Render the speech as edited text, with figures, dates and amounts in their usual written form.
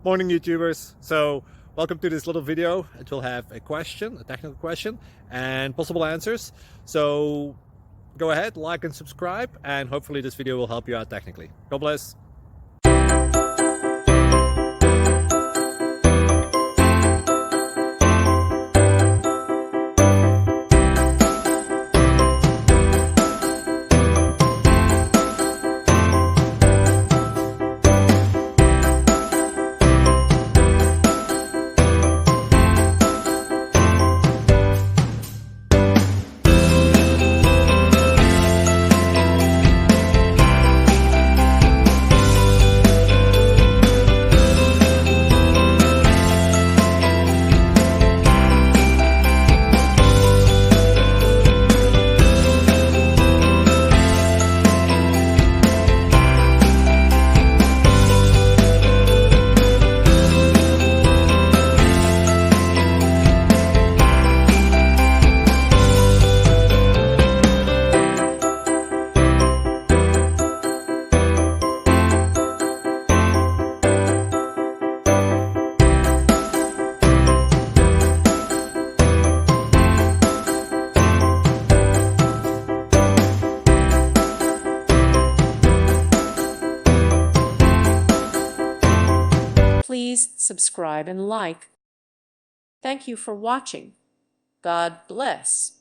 Morning, YouTubers. So welcome to this little video. It will have a question, a technical question, and possible answers. So go ahead, like and subscribe, and hopefully this video will help you out technically. God bless. Please subscribe and like. Thank you for watching. God bless.